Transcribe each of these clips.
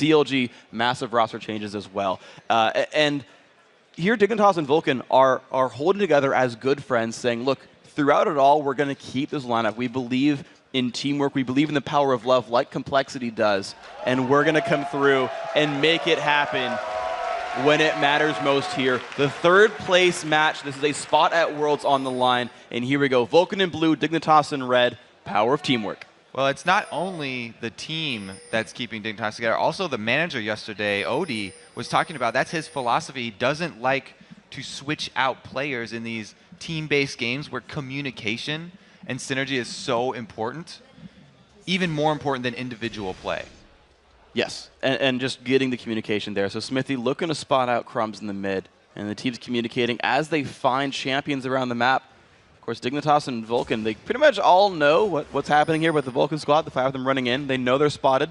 CLG, massive roster changes as well. And here, Dignitas and Vulcan are holding together as good friends, saying, look, throughout it all, we're going to keep this lineup. We believe in teamwork. We believe in the power of love like Complexity does. And we're going to come through and make it happen when it matters most here. The third place match. This is a spot at Worlds on the line. And here we go. Vulcan in blue, Dignitas in red. Power of teamwork. Well, it's not only the team that's keeping Dignitas together. Also, the manager yesterday, Odie, was talking about that's his philosophy. He doesn't like to switch out players in these team-based games where communication and synergy is so important, even more important than individual play. Yes, and just getting the communication there. So Smithy looking to spot out Crumbs in the mid, and the team's communicating as they find champions around the map. Of course, Dignitas and Vulcan, they pretty much all know what's happening here with the Vulcan squad, the 5 of them running in. They know they're spotted.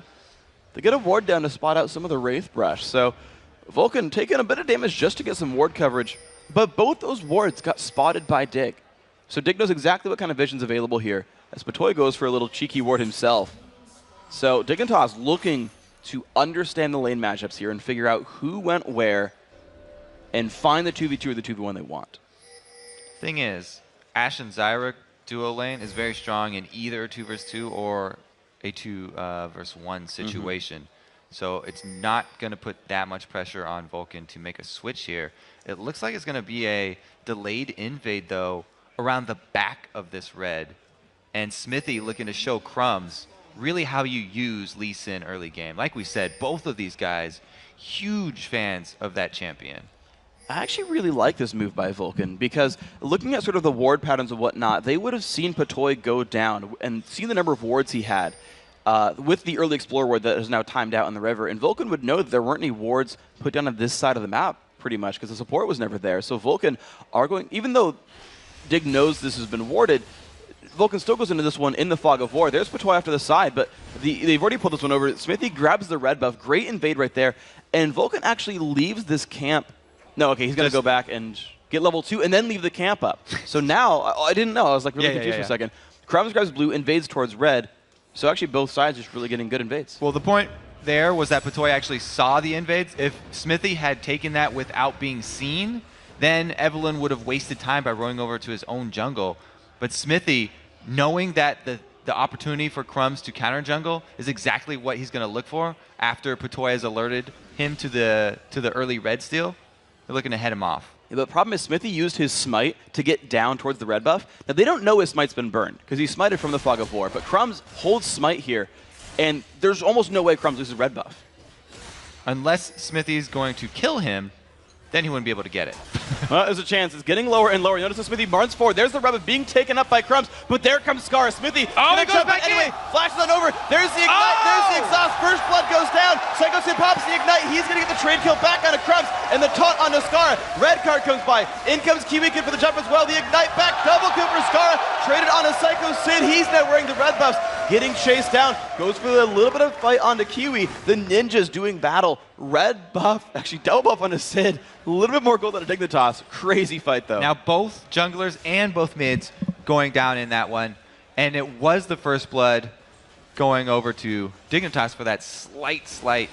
They get a ward down to spot out some of the Wraith Brush. So Vulcan taking a bit of damage just to get some ward coverage, but both those wards got spotted by Dig. So Dig knows exactly what kind of vision's available here, as Patoy goes for a little cheeky ward himself. So Dignitas looking to understand the lane matchups here and figure out who went where and find the 2v2 or the 2v1 they want. Thing is, Ashe and Zyra duo lane is very strong in either 2 versus 2 or a 2 versus 1 situation. So it's not going to put that much pressure on Vulcan to make a switch here. It looks like it's going to be a delayed invade, though, around the back of this red. And Smithy looking to show Crumbs really how you use Lee Sin early game. Like we said, both of these guys, huge fans of that champion. I actually really like this move by Vulcan because looking at sort of the ward patterns and whatnot, they would have seen Patoy go down and seen the number of wards he had with the early Explorer ward that is now timed out in the river. And Vulcan would know that there weren't any wards put down on this side of the map pretty much because the support was never there. So Vulcan are going, even though Dig knows this has been warded, Vulcan still goes into this one in the fog of war. There's Patoy after the side, but they've already pulled this one over. Smithy grabs the red buff. Great invade right there. And Vulcan actually leaves this camp. No, okay, he's going to go back and get level 2 and then leave the camp up. So now, I didn't know. I was like really confused for a second. Crumbs grabs blue, invades towards red. So actually both sides just really getting good invades. Well, the point there was that Patoy actually saw the invades. If Smithy had taken that without being seen, then Evelyn would have wasted time by rolling over to his own jungle. But Smithy, knowing that the opportunity for Crumbs to counter jungle is exactly what he's going to look for after Patoy has alerted him to the early red steal, they're looking to head him off. Yeah, but the problem is Smithy used his smite to get down towards the red buff. Now, they don't know his smite's been burned because he smited from the fog of war, but Crumbs holds smite here, and there's almost no way Crumbs loses red buff. Unless Smithy's going to kill him, then he wouldn't be able to get it. Well, there's a chance. It's getting lower and lower. Notice that Smithy marches forward. There's the rebel being taken up by Crumbs, but there comes Scar. Smithy he goes back anyway. Flashes on over. There's the ignite. There's the exhaust. First blood goes down. Psycho Sid pops the ignite. He's going to get the trade kill back onto Crumbs, and the taunt onto Scar. Red card comes by. In comes Kiwi Kid for the jump as well. The ignite back. Double kill for Scar. Traded onto Psycho Sid. He's now wearing the red buffs. Getting chased down. Goes for a little bit of fight onto Kiwi. The ninjas doing battle. Red buff. Actually, double buff onto Sid. A little bit more gold on a Dignitas. Crazy fight, though. Now, both junglers and both mids going down in that one. And it was the first blood going over to Dignitas for that slight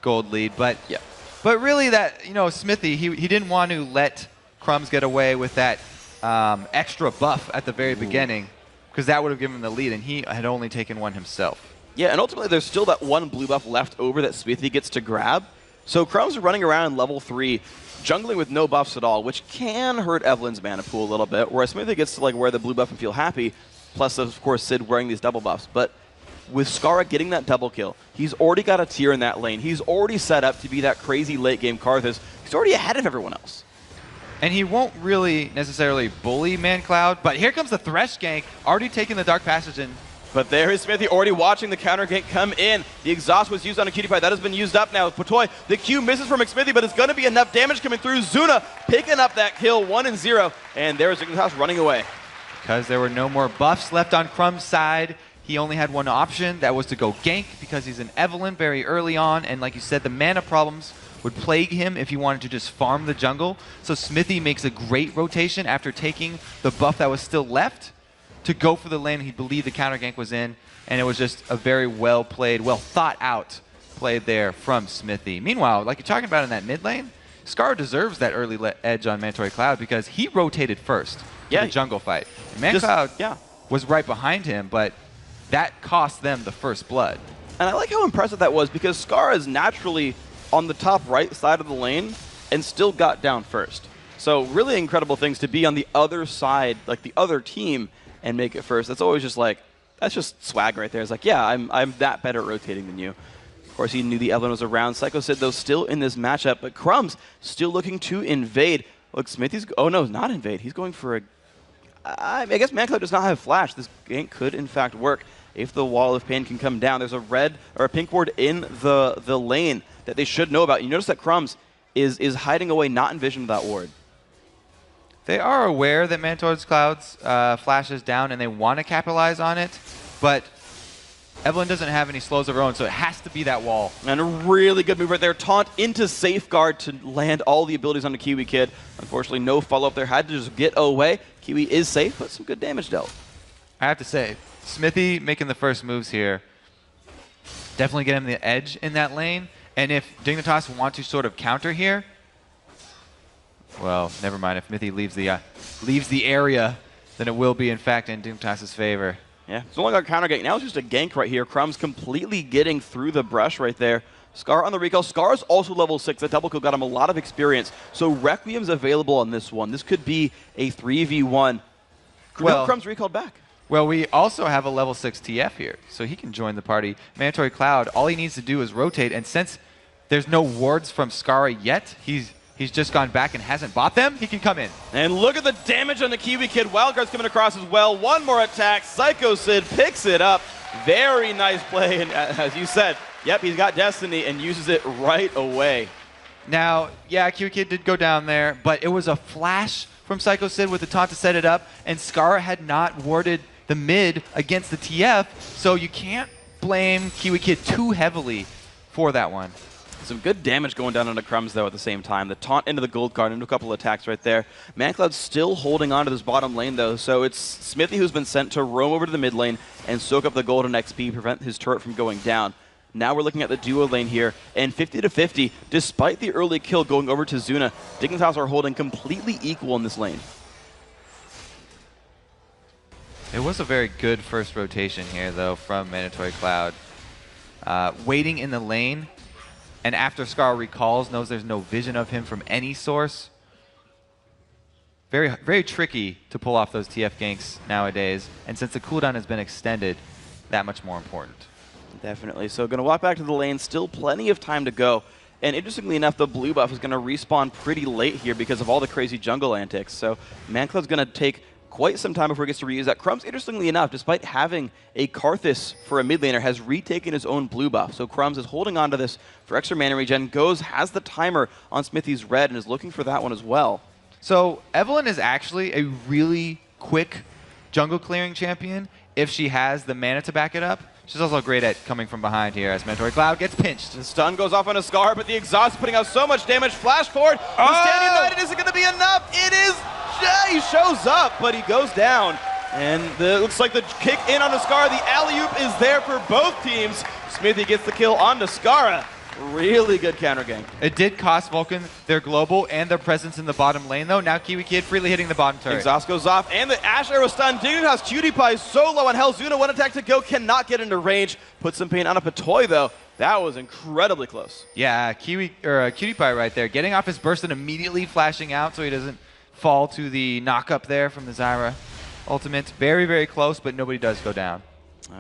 gold lead. But yeah. But really, that Smithy, he didn't want to let Crumbs get away with that extra buff at the very beginning, because that would have given him the lead, and he had only taken one himself. Yeah, and ultimately there's still that one blue buff left over that Smithy gets to grab. So Crumbs are running around level 3, jungling with no buffs at all, which can hurt Evelyn's mana pool a little bit, whereas Smithy gets to wear the blue buff and feel happy, plus of course Sid wearing these double buffs. But with Skara getting that double kill, he's already got a tier in that lane. He's already set up to be that crazy late game Karthus. He's already ahead of everyone else. And he won't really necessarily bully ManCloud, but here comes the Thresh gank, already taking the Dark Passage in. But there is Smithy already watching the counter gank come in. The exhaust was used on a Cutie Pie. That has been used up now. Patoy, the Q misses from McSmithy, but it's going to be enough damage coming through. Zuna picking up that kill, 1-0. And there's Dignitas running away. Because there were no more buffs left on Crumb's side, he only had one option. That was to go gank because he's an Evelyn very early on. And like you said, the mana problems would plague him if he wanted to just farm the jungle. So Smithy makes a great rotation after taking the buff that was still left to go for the lane he believed the counter gank was in, and it was just a very well played, well thought out played there from Smithy. Meanwhile, like you're talking about in that mid lane, Scar deserves that early edge on Mandatory Cloud because he rotated first to the jungle fight. Cloud was right behind him, but that cost them the first blood. And I like how impressive that was because Scar is naturally on the top right side of the lane and still got down first. So really incredible things to be on the other side, like the other team, and make it first. That's always just like, that's just swag right there. It's like, yeah, I'm that better at rotating than you. Of course, he knew the Evelyn was around. Psycho Sid, though, still in this matchup, but Crumbs still looking to invade. Look, Smithy's, oh no, not invade. He's going for a, I guess ManCloud does not have flash. This gank could, in fact, work if the Wall of Pain can come down. There's a red or a pink ward in the lane that they should know about. You notice that Crumbs is hiding away, not in vision of that ward. They are aware that Mandatory Cloud's flash is down and they want to capitalize on it, but Evelyn doesn't have any slows of her own, so it has to be that wall. And a really good move right there. Taunt into Safeguard to land all the abilities on the Kiwi Kid. Unfortunately, no follow-up there. Had to just get away. Kiwi is safe, but some good damage dealt. I have to say, Smithy making the first moves here, definitely get him the edge in that lane. And if Dignitas want to sort of counter here, well, never mind. If Smithy leaves the area, then it will be, in fact, in Dignitas' favor. Yeah, it's only got a counter gank. Now it's just a gank right here. Crumbs completely getting through the brush right there. Scar on the recall. Scar is also level 6. That double kill got him a lot of experience. So Requiem's available on this one. This could be a 3v1. Well, Crumbs recalled back. Well, we also have a level 6 TF here, so he can join the party. Mandatory Cloud, all he needs to do is rotate, and since there's no wards from Scara yet, he's just gone back and hasn't bought them, he can come in. And look at the damage on the Kiwi Kid. Wildcard's coming across as well. One more attack. Psycho Sid picks it up. Very nice play, and as you said, yep, he's got Destiny and uses it right away. Now, yeah, Kiwi Kid did go down there, but it was a flash from Psycho Sid with the taunt to set it up, and Scara had not warded the mid against the TF, so you can't blame Kiwi Kid too heavily for that one. Some good damage going down onto Crumbs, though, at the same time. The taunt into the gold card, into a couple of attacks right there. ManCloud's still holding on to this bottom lane, though, so it's Smithy who's been sent to roam over to the mid lane and soak up the golden XP, prevent his turret from going down. Now we're looking at the duo lane here, and 50-50, despite the early kill going over to Zuna, Dignitas are holding completely equal in this lane. It was a very good first rotation here, though, from Mandatory Cloud. Waiting in the lane, and after Scar recalls, knows there's no vision of him from any source. Very, very tricky to pull off those TF ganks nowadays, and since the cooldown has been extended, that much more important. Definitely. So going to walk back to the lane, still plenty of time to go. And interestingly enough, the blue buff is going to respawn pretty late here because of all the crazy jungle antics. So ManCloud's going to take quite some time before he gets to reuse that. Crumbs, interestingly enough, despite having a Karthus for a mid laner, has retaken his own blue buff. So Crumbs is holding on to this for extra mana regen, has the timer on Smithy's red, and is looking for that one as well. So Evelyn is actually a really quick jungle clearing champion if she has the mana to back it up. She's also great at coming from behind here as Mandatory Cloud gets pinched. The stun goes off on a Scar, but the exhaust is putting out so much damage. Flash forward. The Stand United isn't going to be enough. It is. He shows up, but he goes down. And it looks like the kick in on the Scar. The alley-oop is there for both teams. Smithy gets the kill on the Scara. Really good counter gank. It did cost Vulcan their global and their presence in the bottom lane, though. Now Kiwi Kid freely hitting the bottom turret. Exhaust goes off, and the Ash Arrow stun. Dignitas Cutie Pie so low on health. Zuna, one attack to go, cannot get into range. Put some pain on a Patoy, though. That was incredibly close. Yeah, Cutie Pie right there. Getting off his burst and immediately flashing out so he doesn't fall to the knock-up there from the Zyra ultimate. Very, very close, but nobody does go down.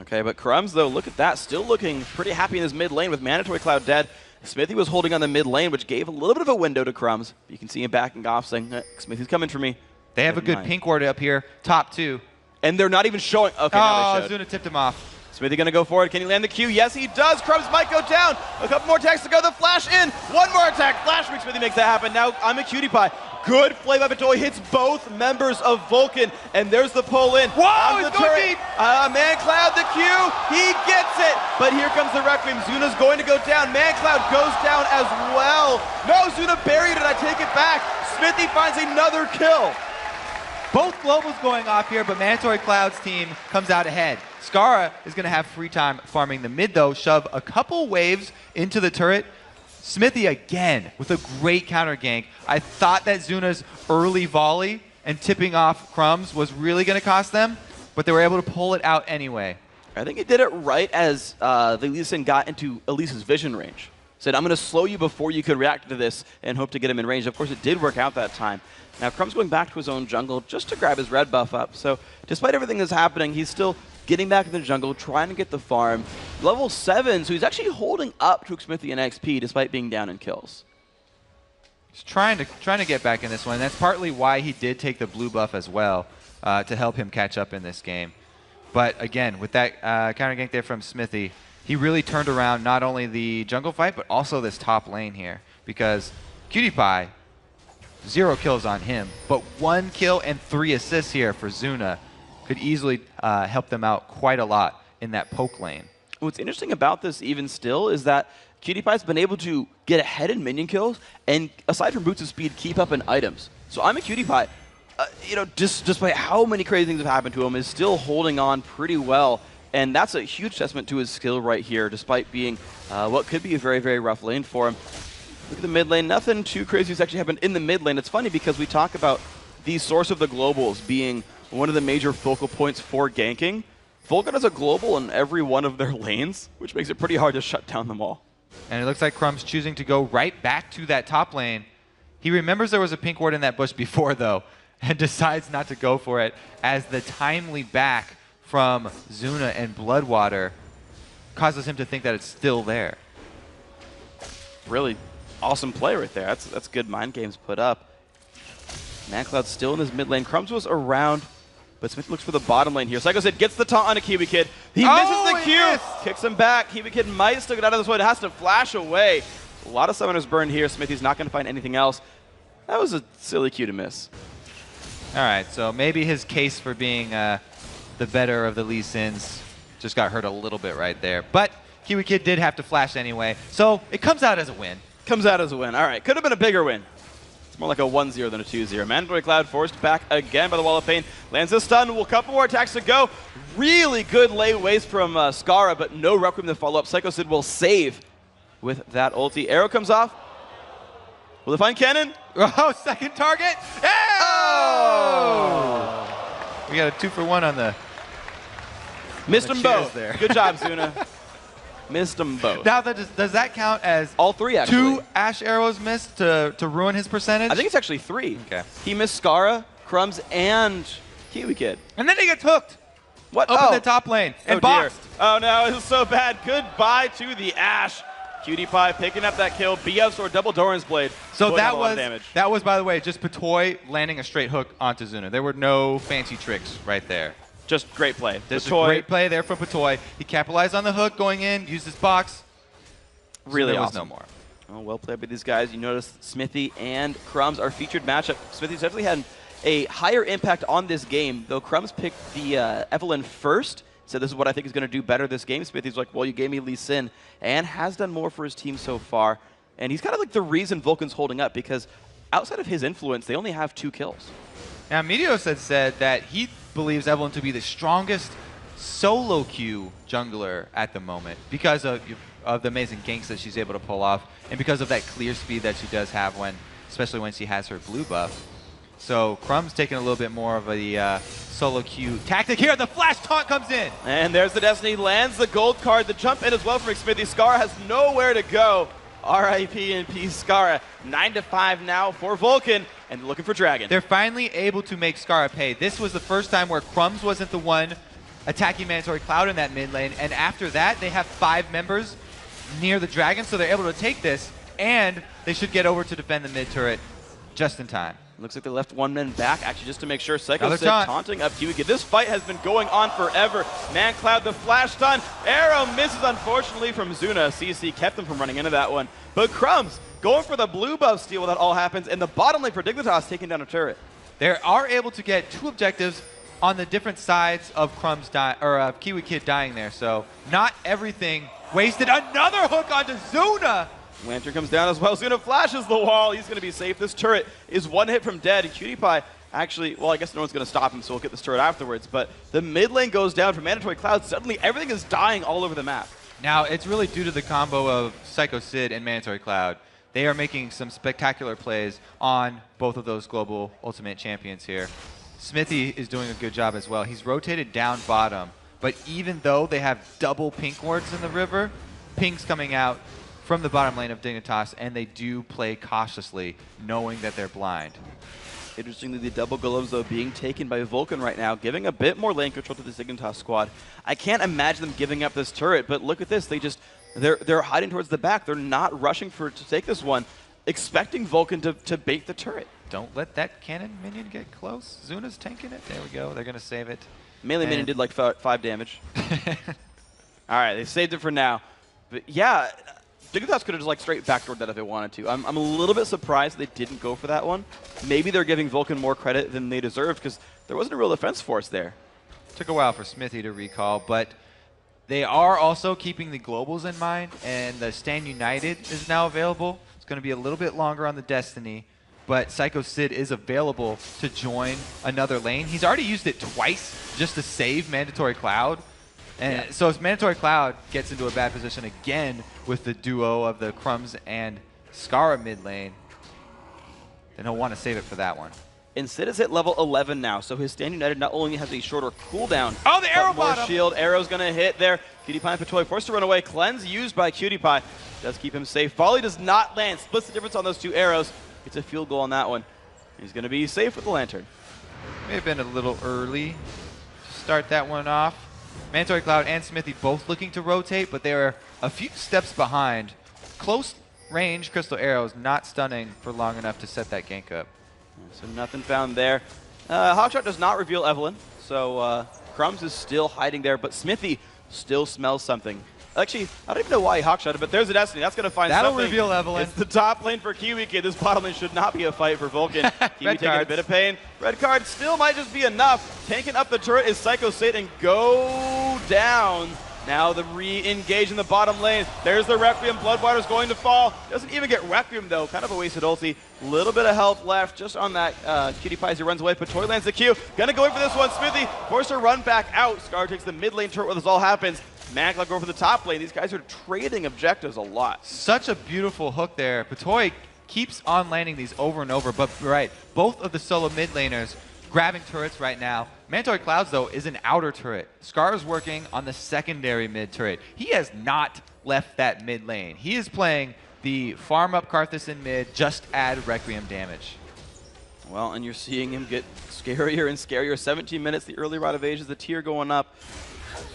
Okay, but Crumbs, though, look at that. Still looking pretty happy in his mid lane with Mandatory Cloud dead. Smithy was holding on the mid lane, which gave a little bit of a window to Crumbs. You can see him backing off, saying, Smithy's coming for me. They have a good pink ward up here, top two. And they're not even showing. Okay, now they showed. Zuna tipped him off. Smithy going to go forward. Can he land the Q? Yes, he does. Crumbs might go down. A couple more attacks to go. The flash in. One more attack. Flash Freak Smithy makes that happen. Now I'm a Cutie Pie. Good play by Patoy. Hits both members of Vulcan. And there's the pull in. Whoa, he's going deep. ManCloud, the Q. He gets it. But here comes the Requiem. Zuna's going to go down. ManCloud goes down as well. No, Zuna buried it. I take it back. Smithy finds another kill. Both globals going off here, but Mandatory Cloud's team comes out ahead. Skara is going to have free time farming the mid, though. Shove a couple waves into the turret. Smithy again with a great counter gank. I thought that Zuna's early volley and tipping off Crumbs was really going to cost them, but they were able to pull it out anyway. I think he did it right as the Lee Sin got into Elise's vision range. Said, I'm going to slow you before you can react to this and hope to get him in range. Of course, it did work out that time. Now, Crumb's going back to his own jungle just to grab his red buff up. So despite everything that's happening, he's still getting back in the jungle, trying to get the farm. Level 7, so he's actually holding up to Smithy and XP despite being down in kills. He's trying to get back in this one. And that's partly why he did take the blue buff as well to help him catch up in this game. But again, with that counter gank there from Smithy, he really turned around not only the jungle fight, but also this top lane here. Because Cutie Pie, 0 kills on him, but 1 kill and 3 assists here for Zuna could easily help them out quite a lot in that poke lane. What's interesting about this even still is that Cutie Pie's been able to get ahead in minion kills and, aside from boots of speed, keep up in items. So I'm a Cutie Pie. You know, despite how many crazy things have happened to him, is still holding on pretty well. And that's a huge testament to his skill right here, despite being what could be a very, very rough lane for him. Look at the mid lane. Nothing too crazy has actually happened in the mid lane. It's funny because we talk about the source of the globals being one of the major focal points for ganking. Vulcan has a global in every one of their lanes, which makes it pretty hard to shut down them all. And it looks like Crumb's choosing to go right back to that top lane. He remembers there was a pink ward in that bush before, though, and decides not to go for it, as the timely back from Zuna and Bloodwater causes him to think that it's still there. Really awesome play right there. That's good mind games put up. ManCloud's still in his mid lane. Crumbs was around, but Smith looks for the bottom lane here. Psycho Sid gets the taunt on a Kiwi Kid. He misses the Q, kicks him back. Kiwi Kid might still get out of this one. It has to flash away. A lot of summoners burned here. Smithy's not going to find anything else. That was a silly Q to miss. All right, so maybe his case for being the better of the Lee Sins just got hurt a little bit right there. But Kiwi Kid did have to flash anyway, so it comes out as a win. Comes out as a win. All right, could have been a bigger win. It's more like a 1-0 than a 2-0. Mandatory Cloud forced back again by the Wall of Pain. Lands a stun. A couple more attacks to go. Really good lay waste from Skara, but no Requiem to follow up. Psycho Sid will save with that ulti. Arrow comes off. Will they find Cannon? Oh, second target. Yeah! Oh! We got a 2-for-1 on the Missed them both. There. Good job, Zuna. Missed them both. Now, does that count as all 3, actually? 2 Ash arrows missed to ruin his percentage? I think it's actually 3. Okay. He missed Skara, Crumbs, and Kiwi Kid. And then he gets hooked. What? Up in the top lane and boxed. Oh, no, it was so bad. Goodbye to the Ash. Cutie Pie picking up that kill. BF's or double Doran's Blade. So that was, by the way, just Patoy landing a straight hook onto Zuna. There were no fancy tricks right there. Just great play. There's a great play there from Patoy. He capitalized on the hook going in, used his box. Really there awesome. Was no more. Oh, well played by these guys. You notice Smithy and Crumbs are featured matchup. Smithy's definitely had a higher impact on this game, though Crumbs picked the Evelynn first. So this is what I think is going to do better this game. Smithy's like, well, you gave me Lee Sin, and has done more for his team so far. And he's kind of like the reason Vulcan's holding up, because outside of his influence, they only have 2 kills. Now, Meteos had said that he believes Evelynn to be the strongest solo queue jungler at the moment because of the amazing ganks that she's able to pull off, and because of that clear speed that she does have especially when she has her blue buff. So Crumb's taking a little bit more of a solo queue tactic here. The flash taunt comes in. And there's the Destiny, lands the gold card. The jump in as well from Smithy. Skara has nowhere to go. RIP and Peace Skara. 9-5 now for Vulcan, and looking for Dragon. They're finally able to make Skara pay. This was the first time where Crumbs wasn't the one attacking Mandatory Cloud in that mid lane, and after that, they have 5 members near the Dragon, so they're able to take this, and they should get over to defend the mid turret just in time. Looks like they left 1 man back, actually, just to make sure. Psycho Sid taunting up Kiwi Kid. This fight has been going on forever. ManCloud, the flash stun. Arrow misses, unfortunately, from Zuna. CC kept them from running into that one. But Crumbs going for the blue buff steal when that all happens, and the bottom lane for Dignitas taking down a turret. They are able to get 2 objectives on the different sides of Kiwi Kid dying there, so not everything wasted. Another hook onto Zuna. Lantern comes down as well. Zuna flashes the wall. He's going to be safe. This turret is 1 hit from dead. Cutie Pie Actually, well, I guess no one's going to stop him, so we'll get this turret afterwards. But the mid lane goes down for Mandatory Cloud. Suddenly, everything is dying all over the map. Now, it's really due to the combo of Psycho Sid and Mandatory Cloud. They are making some spectacular plays on both of those global ultimate champions here. Smithy is doing a good job as well. He's rotated down bottom, but even though they have double pink wards in the river, pink's coming out from the bottom lane of Dignitas, and they do play cautiously, knowing that they're blind. Interestingly, the double gloves, though, being taken by Vulcan right now, giving a bit more lane control to the Dignitas squad. I can't imagine them giving up this turret, but look at this. They're hiding towards the back. They're not rushing to take this one, expecting Vulcan to bait the turret. Don't let that cannon minion get close. Zuna's tanking it. There we go. They're going to save it. Melee minion did like 5 damage. All right, they saved it for now. But yeah, Dignitas could have just like straight backdoored that if they wanted to. I'm a little bit surprised they didn't go for that one. Maybe they're giving Vulcan more credit than they deserved because there wasn't a real defense force there. Took a while for Smithy to recall, but they are also keeping the globals in mind, and the Stand United is now available. It's going to be a little bit longer on the Destiny, but Psycho Sid is available to join another lane. He's already used it twice just to save Mandatory Cloud. And so if Mandatory Cloud gets into a bad position again with the duo of the Crumbs and Scarra mid lane, then he'll want to save it for that one. And Sid is at level 11 now, so his Stand United not only has a shorter cooldown, oh, the arrow but more bottom. shield. Arrow's going to hit there. Cutie Pie and Patoy forced to run away. Cleanse used by Cutie Pie. Does keep him safe. Volley does not land. Splits the difference on those 2 arrows. Gets a field goal on that one. He's going to be safe with the Lantern. May have been a little early to start that one off. Mandatory Cloud and Smithy both looking to rotate, but they are a few steps behind. Close range Crystal Arrows not stunning for long enough to set that gank up. So nothing found there. Hawkshot does not reveal Evelyn, so Crumbs is still hiding there, but Smithy still smells something. Actually, I don't even know why he hawkshotted, but there's a Destiny. That's going to find That'll something. reveal Evelyn. It's the top lane for Kiwi Kid. This bottom lane should not be a fight for Vulcan. Kiwi taking a bit of pain. Red card still might just be enough. Tanking up the turret is Psycho Sid and go down. Now the re-engage in the bottom lane. There's the Requiem. Bloodwater's going to fall. Doesn't even get Requiem, though. Kind of a wasted ulti. Little bit of health left just on that Cutie Pie as he runs away. Patoy lands the Q. Gonna go in for this one. Smithy forced to run back out. Scar takes the mid lane turret where this all happens. Magla going for the top lane. These guys are trading objectives a lot. Such a beautiful hook there. Patoy keeps on landing these over and over, but right, both of the solo mid laners grabbing turrets right now. Mandatory Clouds, though, is an outer turret. Scar is working on the secondary mid turret. He has not left that mid lane. He is playing the farm up Karthus in mid, just add Requiem damage. Well, and you're seeing him get scarier and scarier. 17 minutes, the early rod of Asia, the tier going up.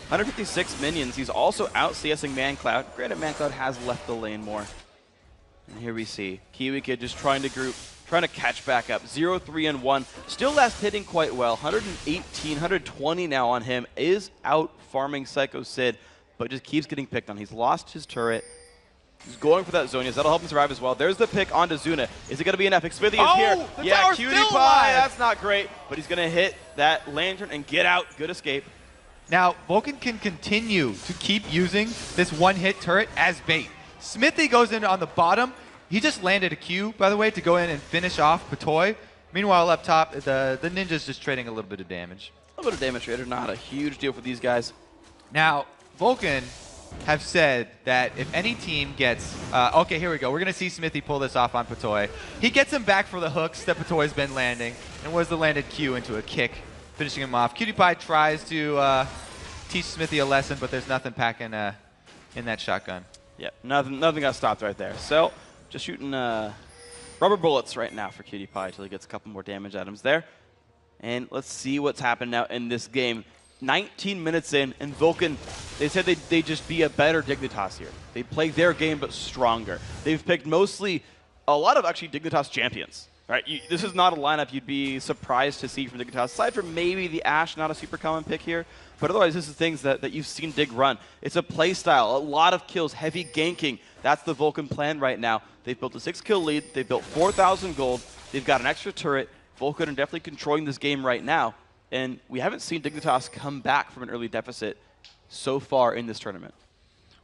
156 minions. He's also out CSing ManCloud. Granted, ManCloud has left the lane more. And here we see Kiwi Kid just trying to group, trying to catch back up. 0, 3, and 1. Still last hitting quite well. 118, 120 now on him. Is out farming Psycho Sid, but just keeps getting picked on. He's lost his turret. He's going for that Zonias. That'll help him survive as well. There's the pick onto Zuna. Is it going to be enough? Smithy is here. Yeah, Cutie Pie. That's not great, but he's going to hit that Lantern and get out. Good escape. Now, Vulcan can continue to keep using this one-hit turret as bait. Smithy goes in on the bottom. He just landed a Q, by the way, to go in and finish off Patoy. Meanwhile, up top, the Ninja's just trading a little bit of damage. A little bit of damage traded. Not a huge deal for these guys. Now, Vulcan have said that if any team gets... okay, here we go. We're going to see Smithy pull this off on Patoy. He gets him back for the hooks that Patoy's been landing, and was the landed Q into a kick, finishing him off. Cutie Pie tries to teach Smithy a lesson, but there's nothing packing in that shotgun. Yeah, nothing got stopped right there. So, just shooting rubber bullets right now for Cutie Pie until he gets a couple more damage items there. And let's see what's happened now in this game. 19 minutes in, and Vulcan, they said they'd just be a better Dignitas here. They play their game, but stronger. They've picked mostly a lot of actually Dignitas champions. Right, this is not a lineup you'd be surprised to see from Dignitas, aside from maybe the Ashe, not a super common pick here. But otherwise, this is things that you've seen Dig run. It's a play style, a lot of kills, heavy ganking. That's the Vulcan plan right now. They've built a 6-kill lead. They've built 4,000 gold. They've got an extra turret. Vulcan are definitely controlling this game right now. And we haven't seen Dignitas come back from an early deficit so far in this tournament.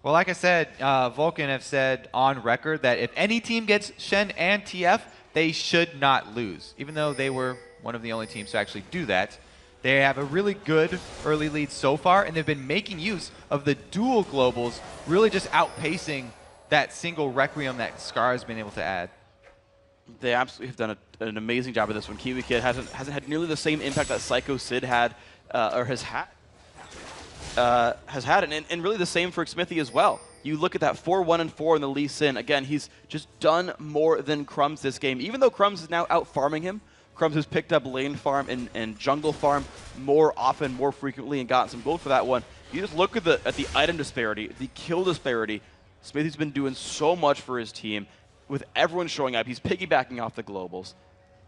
Well, like I said, Vulcan have said on record that if any team gets Shen and TF, they should not lose, even though they were one of the only teams to actually do that. They have a really good early lead so far, and they've been making use of the dual globals, really just outpacing that single Requiem that Scar has been able to add. They absolutely have done an amazing job of this one. Kiwi Kid hasn't had nearly the same impact that Psycho Sid had, or has had. And really the same for Smithy as well. You look at that 4-1-4 in the Lee Sin. Again, he's just done more than Crumbs this game. Even though Crumbs is now out farming him, Crumbs has picked up lane farm and jungle farm more often, more frequently, and gotten some gold for that one. You just look at the item disparity, the kill disparity. Smithy's been doing so much for his team. With everyone showing up, he's piggybacking off the globals.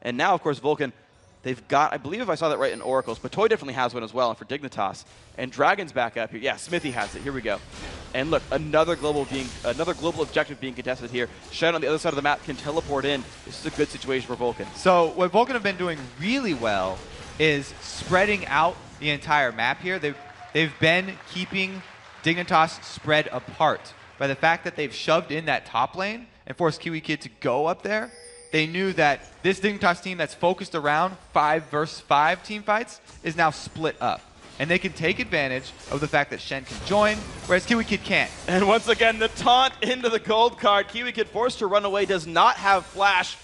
And now, of course, Vulcan, they've got, I believe if I saw that right in Oracles, but Toy definitely has one as well, and for Dignitas. And Dragon's back up here. Yeah, Smithy has it. Here we go. And look, another global objective being contested here. Shen on the other side of the map can teleport in. This is a good situation for Vulcan. So what Vulcan have been doing really well is spreading out the entire map here. They've been keeping Dignitas spread apart by the fact that they've shoved in that top lane and forced Kiwi Kid to go up there. They knew that this Dignitas team that's focused around 5 versus 5 team fights is now split up. And they can take advantage of the fact that Shen can join, whereas Kiwi Kid can't. And once again, the taunt into the gold card. Kiwi Kid forced to run away, does not have flash.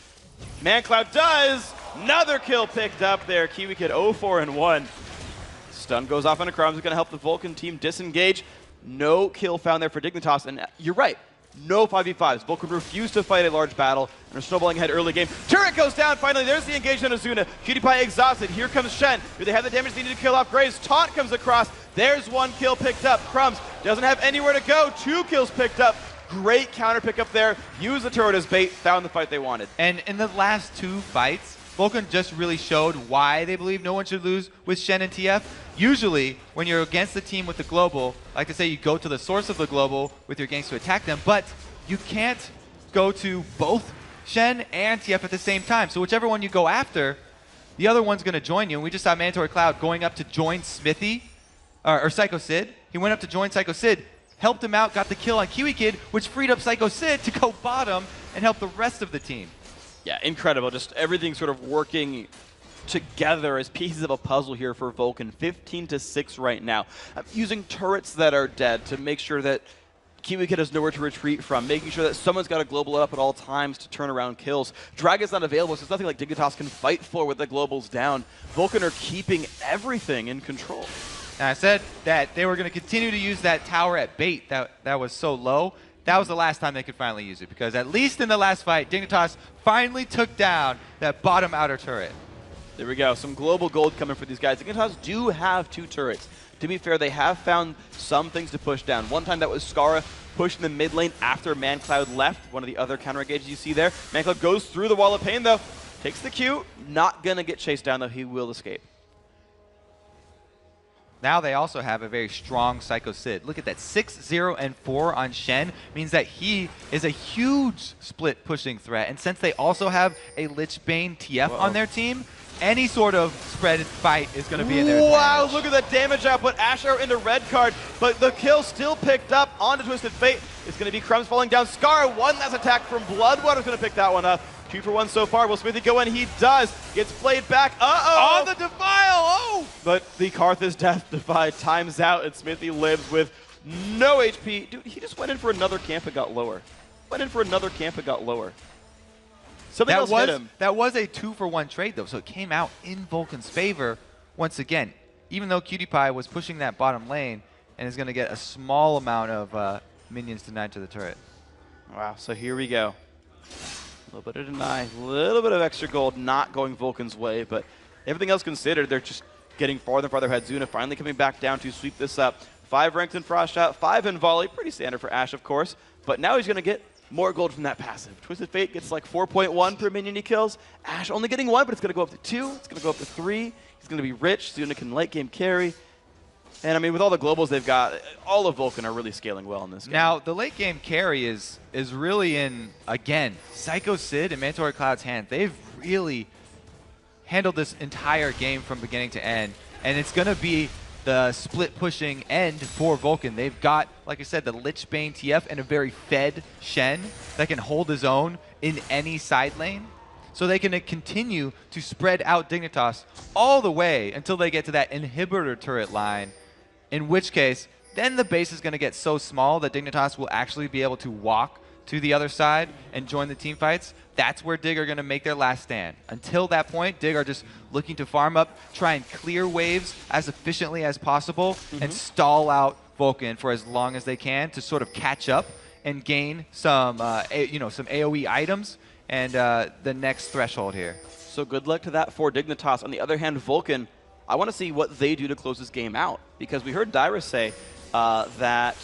ManCloud does! Another kill picked up there. Kiwi Kid 0-4-1. Stun goes off on a Crumbs. It's going to help the Vulcan team disengage. No kill found there for Dignitas. And you're right. No 5v5s. Vulcan refused to fight a large battle and are snowballing ahead early game. Turret goes down. Finally, there's the engagement of Azuna. PewDiePie exhausted. Here comes Shen. Do they have the damage they need to kill off Graves? Taunt comes across. There's one kill picked up. Crumbs doesn't have anywhere to go. 2 kills picked up. Great counter pickup there. Use the turret as bait. Found the fight they wanted. And in the last 2 fights, Vulcan just really showed why they believe no one should lose with Shen and TF. Usually, when you're against the team with the global, like I say, you go to the source of the global with your ganks to attack them, but you can't go to both Shen and TF at the same time. So whichever one you go after, the other one's going to join you. And we just saw Mandatory Cloud going up to join Smithy, or Psycho Sid. He went up to join Psycho Sid, helped him out, got the kill on Kiwi Kid, which freed up Psycho Sid to go bottom and help the rest of the team. Yeah, incredible. Just everything sort of working together as pieces of a puzzle here for Vulcan. 15-6 right now. Using turrets that are dead to make sure that Kiwi Kid has nowhere to retreat from, making sure that someone's got a global up at all times to turn around kills. Dragon's not available, so there's nothing like Dignitas can fight for with the globals down. Vulcan are keeping everything in control. And I said that they were going to continue to use that tower at bait that was so low. That was the last time they could finally use it, because at least in the last fight, Dignitas finally took down that bottom outer turret. There we go. Some global gold coming for these guys. Dignitas do have 2 turrets. To be fair, they have found some things to push down. One time that was Skara pushing the mid lane after ManCloud left, one of the other counter engages you see there. ManCloud goes through the wall of pain, though. Takes the Q. Not going to get chased down, though. He will escape. Now they also have a very strong Psycho Sid. Look at that, 6-0-4 on Shen means that he is a huge split pushing threat. And since they also have a Lich Bane TF on their team, any sort of spread fight is going to be in their Wow, advantage. look at that damage output. Ash Arrow into red card, but the kill still picked up onto Twisted Fate. It's going to be Crumbs falling down. Scar, one last attack from Bloodwater's going to pick that one up. 2 for 1 so far. Will Smithy go in? He does. Gets played back. Uh-oh! On the Defile! Oh! But the Karthus Death Defy times out, and Smithy lives with no HP. Dude, he just went in for another camp and got lower. Something else hit him. That was a 2 for 1 trade, though, so it came out in Vulcan's favor once again. Even though PewDiePie was pushing that bottom lane and is going to get a small amount of minions denied to the turret. Wow, so here we go. A little bit of deny, a little bit of extra gold not going Vulcan's way, but everything else considered, they're just getting farther and farther ahead. Zuna finally coming back down to sweep this up. 5 ranked in Frost Shot, 5 in Volley, pretty standard for Ashe, of course, but now he's going to get more gold from that passive. Twisted Fate gets like 4.1 per minion he kills. Ashe only getting 1, but it's going to go up to 2. It's going to go up to 3. He's going to be rich. Zuna can late game carry. And I mean, with all the globals they've got, all of Vulcan are really scaling well in this game. Now, the late game carry is really in, again, Psycho Sid and Mandatory Cloud's hands. They've really handled this entire game from beginning to end. And it's going to be the split pushing end for Vulcan. They've got, like I said, the Lich Bane TF and a very fed Shen that can hold his own in any side lane. so they can continue to spread out Dignitas all the way until they get to that inhibitor turret line, in which case, then the base is going to get so small that Dignitas will actually be able to walk to the other side and join the team fights. That's where Dig are going to make their last stand. Until that point, Dig are just looking to farm up, try and clear waves as efficiently as possible, and stall out Vulcan for as long as they can to sort of catch up and gain some, some AoE items and the next threshold here. So good luck to that for Dignitas. On the other hand, Vulcan, I want to see what they do to close this game out, because we heard Dyrus say that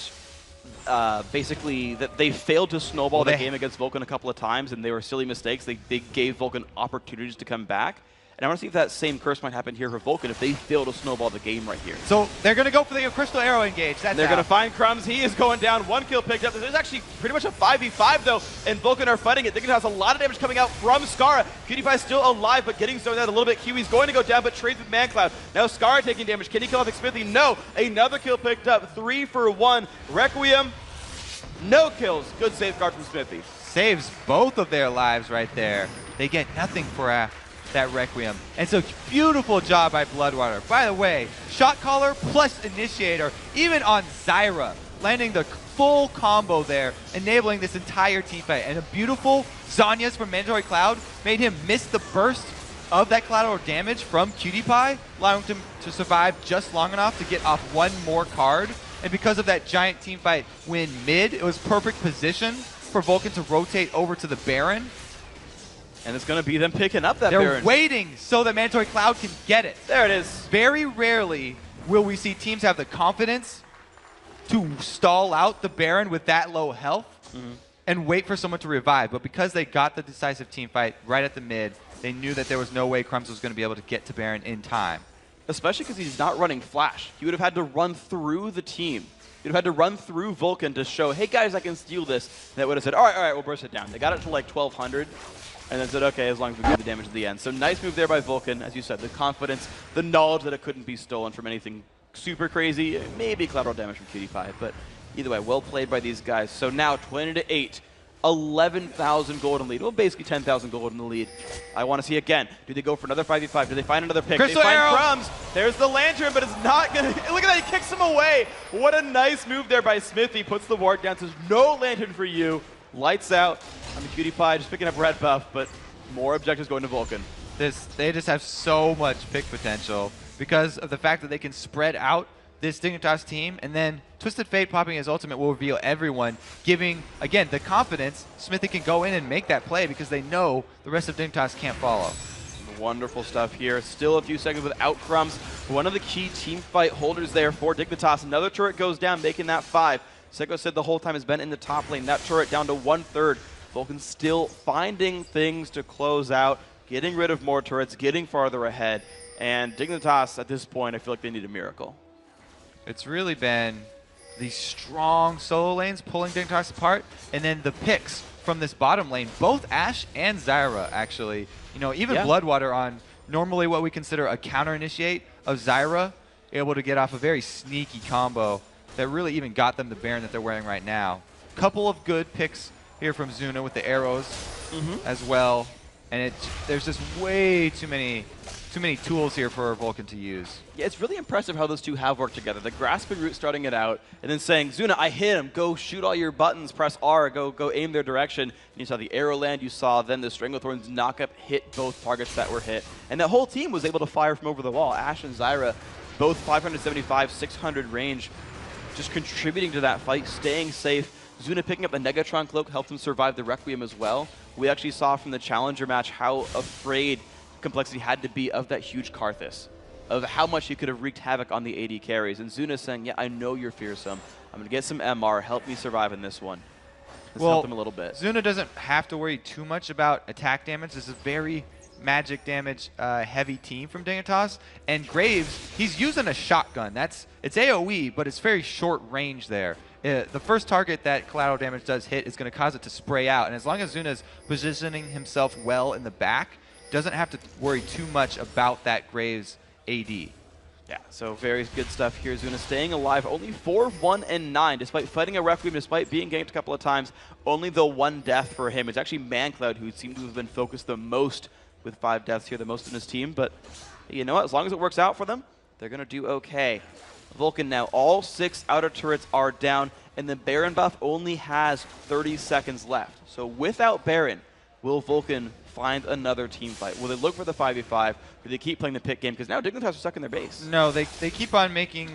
basically that they failed to snowball the game against Vulcan a couple of times, and they were silly mistakes. They gave Vulcan opportunities to come back. And I want to see if that same curse might happen here for Vulcan if they fail to snowball the game right here. So they're going to go for the Crystal Arrow engage. That's they're going to find Crumbs. He is going down. 1 kill picked up. There's actually pretty much a 5v5, though, and Vulcan are fighting it. Dignitas has a lot of damage coming out from Skara. PewDiePie still alive, but getting zoned out a little bit. Kiwi's going to go down, but trades with ManCloud. Now Skara taking damage. Can he kill off Smithy? No. Another kill picked up. 3 for 1. Requiem, no kills. Good safeguard from Smithy. Saves both of their lives right there. They get nothing for that Requiem. And so beautiful job by Bloodwater. By the way, shot caller plus initiator, even on Zyra, landing the full combo there, enabling this entire team fight. And a beautiful Zhonya's from Mandatory Cloud made him miss the burst of that collateral damage from PewDiePie, allowing him to survive just long enough to get off one more card. And because of that giant team fight win mid, it was perfect position for Vulcan to rotate over to the Baron. And it's going to be them picking up that Baron. They're waiting so that Mandatory Cloud can get it. There it is. Very rarely will we see teams have the confidence to stall out the Baron with that low health and wait for someone to revive. But because they got the decisive team fight right at the mid, they knew that there was no way Crumbs was going to be able to get to Baron in time. Especially because he's not running Flash. He would have had to run through the team. He'd have had to run through Vulcan to show, hey guys, I can steal this. And that would have said, all right, we'll burst it down. They got it to like 1,200. And then said, okay, as long as we do the damage at the end. So nice move there by Vulcan. As you said, the confidence, the knowledge that it couldn't be stolen from anything super crazy. Maybe collateral damage from PewDiePie, but either way, well played by these guys. So now 20-8, 11,000 gold in the lead. Well, basically 10,000 gold in the lead. I want to see again. Do they go for another 5v5? Do they find another pick? Crystal they find Arrow. Crumbs. There's the Lantern, but it's not going to... Look at that, he kicks him away. What a nice move there by Smithy. Puts the ward down, says, no Lantern for you. Lights out. I mean, PewDiePie just picking up red buff, but more objectives going to Vulcan. They just have so much pick potential because of the fact that they can spread out this Dignitas team, and then Twisted Fate popping his ultimate will reveal everyone, giving, again, the confidence Smithy can go in and make that play because they know the rest of Dignitas can't follow. Wonderful stuff here. Still a few seconds without Crumbs. One of the key team fight holders there for Dignitas. Another turret goes down, making that 5. Seko said the whole time has been in the top lane. That turret down to 1/3. Vulcan still finding things to close out, getting rid of more turrets, getting farther ahead. And Dignitas, at this point, I feel like they need a miracle. It's really been these strong solo lanes pulling Dignitas apart, and then the picks from this bottom lane, both Ashe and Zyra, actually. You know, even Bloodwater on normally what we consider a counter-initiate of Zyra, able to get off a very sneaky combo that really even got them the Baron that they're wearing right now. Couple of good picks here from Zuna with the arrows as well, and there's just way too many tools here for Vulcan to use. Yeah, it's really impressive how those two have worked together. The grasping root starting it out, and then saying, Zuna, I hit him. Go shoot all your buttons. Press R. Go aim their direction. And you saw the arrow land. You saw then the Stranglethorn's knockup hit both targets that were hit. And that whole team was able to fire from over the wall. Ashe and Zyra, both 575, 600 range, just contributing to that fight, staying safe. Zuna picking up the Negatron Cloak helped him survive the Requiem as well. We actually saw from the Challenger match how afraid Complexity had to be of that huge Karthus, of how much he could have wreaked havoc on the AD carries. And Zuna saying, yeah, I know you're fearsome. I'm going to get some MR. Help me survive in this one. Let's help him a little bit. Zuna doesn't have to worry too much about attack damage. This is very magic damage heavy team from Dignitas. And Graves, he's using a shotgun. It's AoE, but it's very short range there. The first target that collateral damage does hit is going to cause it to spray out. And as long as Zuna's positioning himself well in the back, doesn't have to worry too much about that Graves AD. Yeah, so very good stuff here. Zuna staying alive, only 4-1-9, despite fighting a Requiem, despite being ganked a couple of times. Only the one death for him. It's actually ManCloud who seemed to have been focused the most with 5 deaths here, the most in his team. But you know what? As long as it works out for them, they're going to do okay. Vulcan now, all 6 outer turrets are down, and the Baron buff only has 30 seconds left. So without Baron, will Vulcan find another team fight? Will they look for the 5v5, or do they keep playing the pick game? Because now Dignitas are stuck in their base. No, they keep on making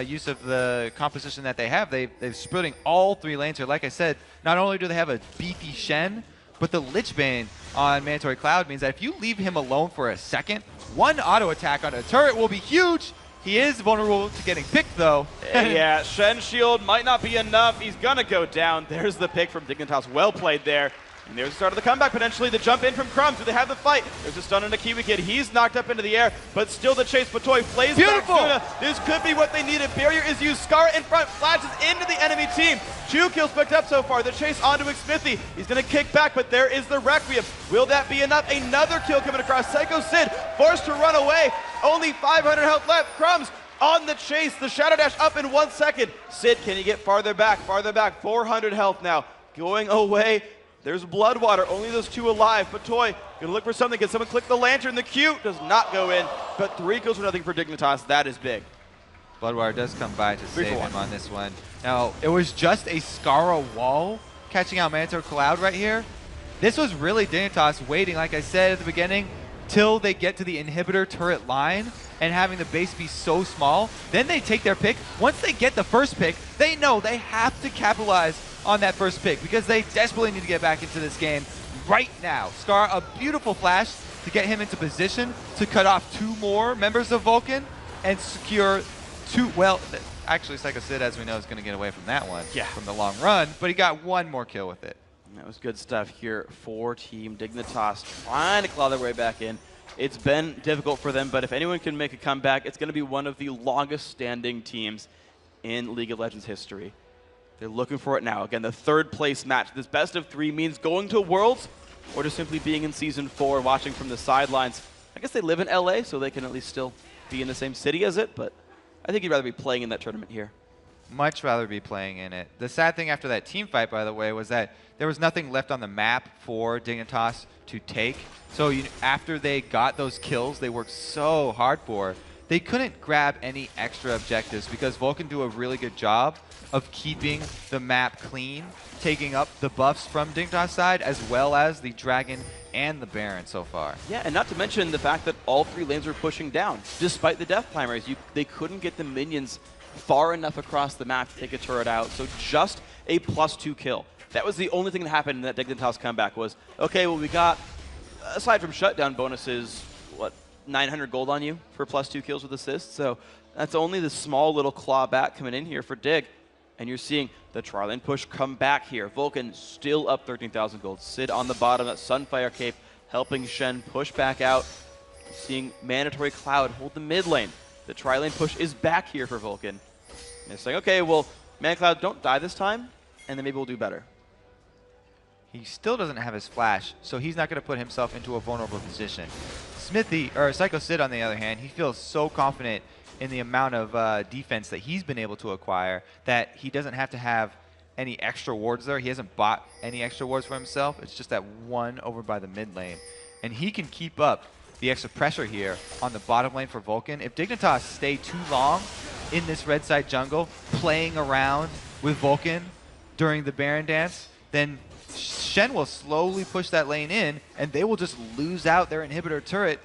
use of the composition that they have. They're splitting all 3 lanes here. Like I said, not only do they have a beefy Shen, but the Lich Bane on Mandatory Cloud means that if you leave him alone for a second, one auto attack on a turret will be huge. He is vulnerable to getting picked, though. Yeah, Shen shield might not be enough. He's going to go down. There's the pick from Dignitas. Well played there. And there's the start of the comeback, potentially. The jump in from Crumbs. Do they have the fight? There's a stun on a Kiwi Kid. He's knocked up into the air, but still the chase. Patoy plays back Zuna. This could be what they needed. Barrier is used. Scar in front, flashes into the enemy team. 2 kills picked up so far. The chase onto Xmithy. He's going to kick back, but there is the Requiem. Will that be enough? Another kill coming across. Psycho Sid forced to run away. Only 500 health left. Crumbs on the chase. The Shadow Dash up in 1 second. Sid, can he get farther back? Farther back. 400 health now. Going away. There's Bloodwater, only those 2 alive. Patoy, gonna look for something. Can someone click the lantern? The Q does not go in, but 3 kills for nothing for Dignitas. That is big. Bloodwater does come by to save him on this one. Now, it was just a Skara wall catching out Mandatory Cloud right here. This was really Dignitas waiting, like I said at the beginning, till they get to the inhibitor turret line and having the base be so small. Then they take their pick. Once they get the first pick, they know they have to capitalize on that first pick because they desperately need to get back into this game right now. Scar, a beautiful flash to get him into position to cut off 2 more members of Vulcan and secure 2, well, actually Psycho Sid, as we know, is going to get away from that one from the long run, but he got 1 more kill with it. That was good stuff here for Team Dignitas, trying to claw their way back in. It's been difficult for them, but if anyone can make a comeback, it's going to be one of the longest standing teams in League of Legends history. They're looking for it now. Again, the 3rd place match. This best of 3 means going to Worlds or just simply being in Season 4 and watching from the sidelines. I guess they live in LA, so they can at least still be in the same city as it, but I think you'd rather be playing in that tournament here. Much rather be playing in it. The sad thing after that team fight, by the way, was that there was nothing left on the map for Dignitas to take. So after they got those kills they worked so hard for, they couldn't grab any extra objectives because Vulcan do a really good job of keeping the map clean, taking up the buffs from Dignitas' side, as well as the Dragon and the Baron so far. Yeah, and not to mention the fact that all 3 lanes were pushing down. Despite the death primaries, they couldn't get the minions far enough across the map to take a turret out, so just a +2 kill. That was the only thing that happened in that Dignitas comeback was, okay, well we got, aside from shutdown bonuses, what, 900 gold on you for +2 kills with assists, so that's only the small little claw back coming in here for Dig. And you're seeing the Tri-Lane push come back here. Vulcan still up 13,000 gold. Sid on the bottom, that Sunfire Cape helping Shen push back out. Seeing Mandatory Cloud hold the mid lane. The Tri-Lane push is back here for Vulcan. And they're saying, okay, well, Cloud, don't die this time, and then maybe we'll do better. He still doesn't have his flash, so he's not going to put himself into a vulnerable position. Psycho Sid, on the other hand, he feels so confident in the amount of defense that he's been able to acquire that he doesn't have to have any extra wards there. He hasn't bought any extra wards for himself. It's just that 1 over by the mid lane. And he can keep up the extra pressure here on the bottom lane for Vulcan. If Dignitas stay too long in this red side jungle, playing around with Vulcan during the Baron dance, then Shen will slowly push that lane in, and they will just lose out their inhibitor turret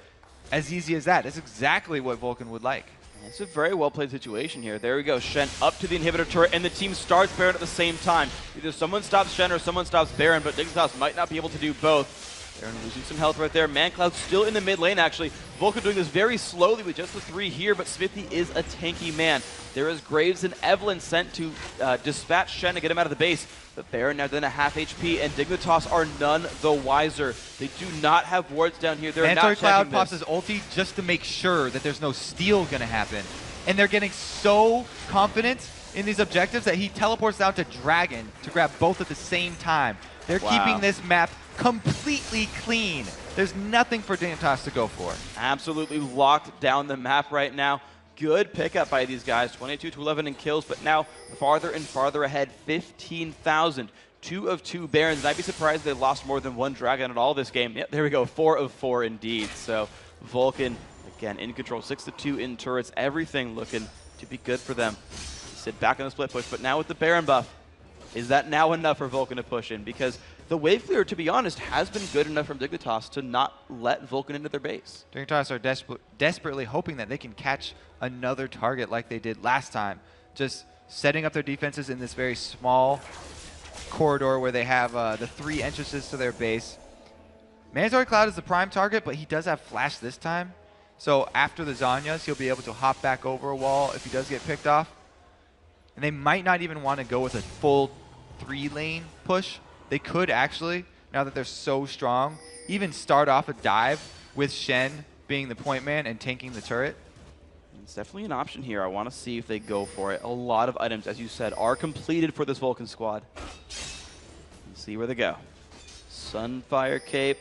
as easy as that. That's exactly what Vulcan would like. It's a very well-played situation here. There we go. Shen up to the inhibitor turret, and the team starts Baron at the same time. Either someone stops Shen or someone stops Baron, but Dignitas might not be able to do both. Baron losing some health right there. ManCloud still in the mid lane, actually. Vulcan doing this very slowly with just the 3 here, but Smithy is a tanky man. There is Graves and Evelyn sent to dispatch Shen to get him out of the base. But Baron now down to half HP, and Dignitas are none the wiser. They do not have wards down here. They're Mandatory not Cloud checking pops this. his ulti just to make sure that there's no steal going to happen. And they're getting so confident in these objectives that he teleports down to Dragon to grab both at the same time. They're keeping this map completely clean. There's nothing for Dignitas to go for. Absolutely locked down the map right now. Good pickup by these guys, 22 to 11 in kills, but now farther and farther ahead, 15,000. 2 of 2 Barons, and I'd be surprised if they lost more than 1 Dragon at all this game. Yep, there we go, 4 of 4 indeed. So Vulcan, again, in control, 6 to 2 in turrets, everything looking to be good for them. Sit back on the split push, but now with the Baron buff, is that now enough for Vulcan to push in? Because the wave clear, to be honest, has been good enough from Dignitas to not let Vulcan into their base. Dignitas are desperately hoping that they can catch another target like they did last time. Just setting up their defenses in this very small corridor where they have the 3 entrances to their base. Mandatory Cloud is the prime target, but he does have flash this time. So after the Zanyas, he'll be able to hop back over a wall if he does get picked off. And they might not even want to go with a full 3-lane push. They could actually, now that they're so strong, even start off a dive with Shen being the point man and tanking the turret. It's definitely an option here. I want to see if they go for it. A lot of items, as you said, are completed for this Vulcan squad. Let's see where they go. Sunfire Cape,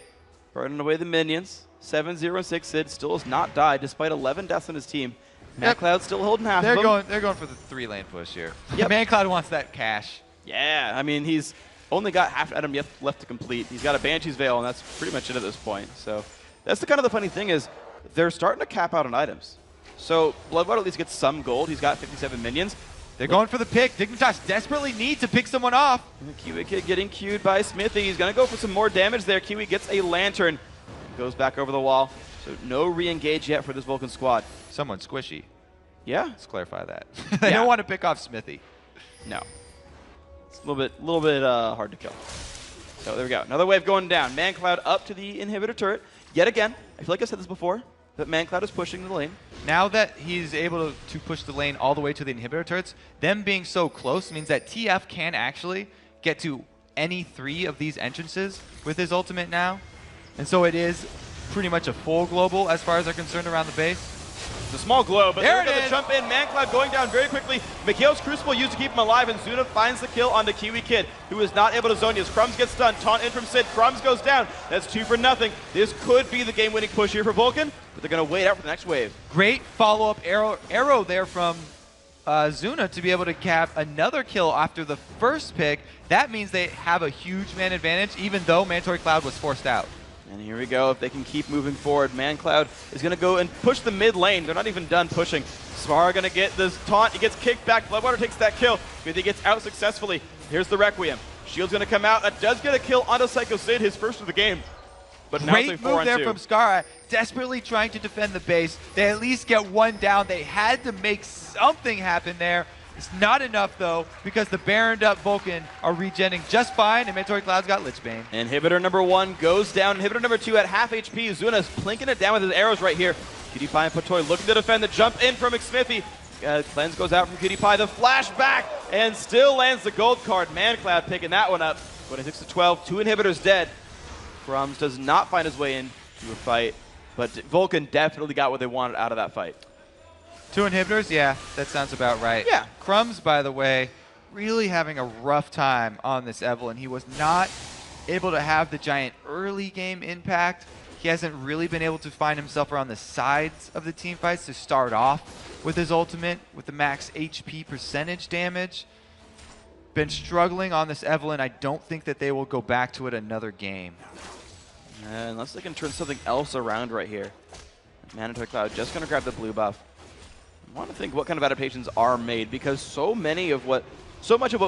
burning away the minions. 7-0-6 Sid still has not died despite 11 deaths on his team. Yep. ManCloud still holding half of them. They're going for the 3-lane push here. Yep. ManCloud wants that cash. Yeah, I mean, he's only got half item left to complete. He's got a Banshee's Veil, and that's pretty much it at this point. So that's the kind of the funny thing is they're starting to cap out on items. So Bloodwater at least gets some gold. He's got 57 minions. They're going for the pick. Dignitas desperately need to pick someone off. Kiwi Kid getting queued by Smithy. He's going to go for some more damage there. Kiwi gets a lantern. Goes back over the wall. So no re-engage yet for this Vulcan squad. Someone squishy. Yeah? Let's clarify that. They don't want to pick off Smithy. No. It's a little bit hard to kill. So there we go. Another wave going down. ManCloud up to the inhibitor turret. Yet again, I feel like I said this before, but ManCloud is pushing the lane. Now that he's able to push the lane all the way to the inhibitor turrets, them being so close means that TF can actually get to any 3 of these entrances with his ultimate now. And so it is pretty much a full global as far as they're concerned around the base. It's a small glow, but there they're going to jump in. ManCloud going down very quickly. Mikhail's Crucible used to keep him alive, and Zuna finds the kill on the Kiwi Kid, who is not able to zone as Crumbs gets stunned. Taunt in from Sid. Crumbs goes down. That's 2 for nothing. This could be the game-winning push here for Vulcan, but they're going to wait out for the next wave. Great follow-up arrow there from Zuna to be able to cap another kill after the first pick. That means they have a huge man advantage, even though Mandatory Cloud was forced out. And here we go. If they can keep moving forward, ManCloud is going to go and push the mid lane. They're not even done pushing. Smara going to get this taunt. He gets kicked back. Bloodwater takes that kill. He gets out successfully. Here's the Requiem. Shield's going to come out. That does get a kill onto Psycho Sid, his first of the game. But now Great move there from Skara, desperately trying to defend the base. They at least get one down. They had to make something happen there. It's not enough, though, because the Baroned up Vulcan are regenning just fine, and Mandatory Cloud's got Lichbane. Inhibitor number 1 goes down. Inhibitor number 2 at half HP. Zuna's plinking it down with his arrows right here. Cutie Pie and Patoy looking to defend the jump in from McSmithy. Cleanse goes out from Cutie Pie. The flash back, and still lands the gold card. ManCloud picking that one up. 26 to 12. 2 inhibitors dead. Crumbs does not find his way into a fight, but Vulcan definitely got what they wanted out of that fight. 2 inhibitors? Yeah, that sounds about right. Yeah. Crumbs, by the way, really having a rough time on this Evelynn. He was not able to have the giant early game impact. He hasn't really been able to find himself around the sides of the team fights to start off with his ultimate, with the max HP percentage damage. Been struggling on this Evelynn. I don't think that they will go back to it another game. Unless they can turn something else around right here. Mandatory Cloud just going to grab the blue buff. I want to think what kind of adaptations are made, because so much of what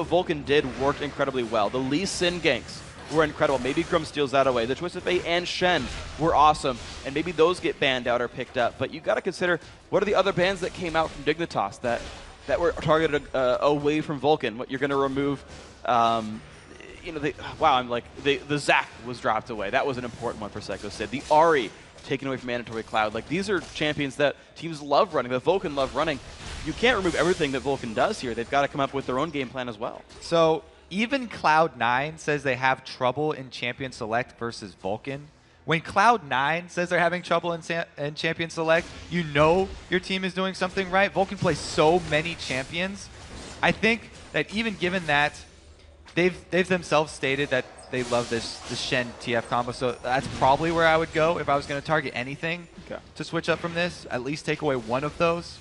Vulcan did worked incredibly well. The Lee Sin ganks were incredible. Maybe Crum steals that away. The Twisted Fate and Shen were awesome, and maybe those get banned out or picked up. But you got to consider, what are the other bans that came out from Dignitas that were targeted away from Vulcan? What you're going to remove? The Zac was dropped away. That was an important one for Psycho Sid. The Ahri taken away from Mandatory Cloud. Like, these are champions that teams love running, that Vulcan love running. You can't remove everything that Vulcan does here. They've got to come up with their own game plan as well. So even Cloud9 says they have trouble in Champion Select versus Vulcan. When Cloud9 says they're having trouble in Champion Select, you know your team is doing something right. Vulcan plays so many champions. I think that even given that, they've themselves stated that they love this Shen TF combo, so that's probably where I would go if I was going to target anything to switch up from this. At least take away one of those.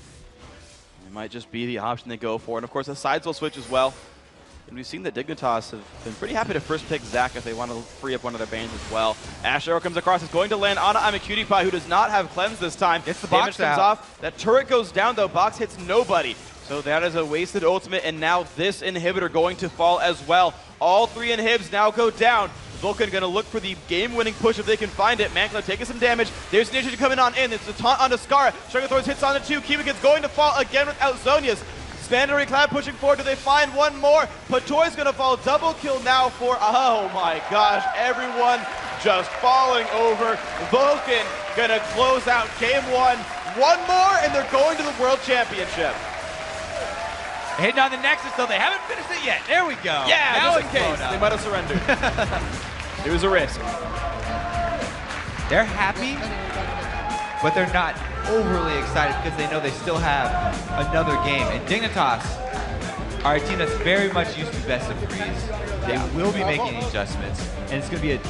It might just be the option they go for. And of course, the sides will switch as well. And we've seen that Dignitas have been pretty happy to first pick Zac if they want to free up one of their Banes as well. Ash Arrow comes across. It's going to land on I'm a Cutie Pie, who does not have Cleanse this time. Gets the Damage box comes out. off. That turret goes down, though. Box hits nobody. So that is a wasted ultimate, and now this inhibitor going to fall as well. All three inhibs now go down. Vulcan going to look for the game-winning push if they can find it. Mankler taking some damage. There's Ninja coming on in. It's a taunt onto Scar. Sugar throws hits on the two. Kiwi gets going to fall again without Zonia's. Spandary Cloud pushing forward. Do they find one more? Patoy's going to fall. Double kill now for, oh my gosh, everyone just falling over. Vulcan going to close out game one. One more, and they're going to the World Championship. Hitting on the Nexus, though. They haven't finished it yet. There we go. Yeah, now just in case. They might have surrendered. It was a risk. They're happy, but they're not overly excited because they know they still have another game. And Dignitas are a team that's very much used to best of threes. They will be making adjustments, and it's going to be a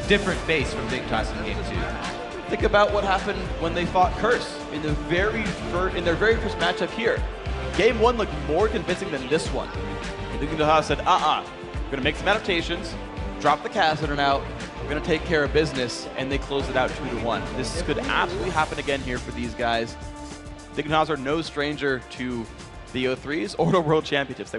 different face from Dignitas in game two. Think about what happened when they fought Curse in their very first matchup here. Game one looked more convincing than this one. And Dignitas said, we're going to make some adaptations, drop the Cassidy out, we're going to take care of business, and they closed it out 2-1. This could absolutely happen again here for these guys. Dignitas are no stranger to the O3s or the World Championships. They went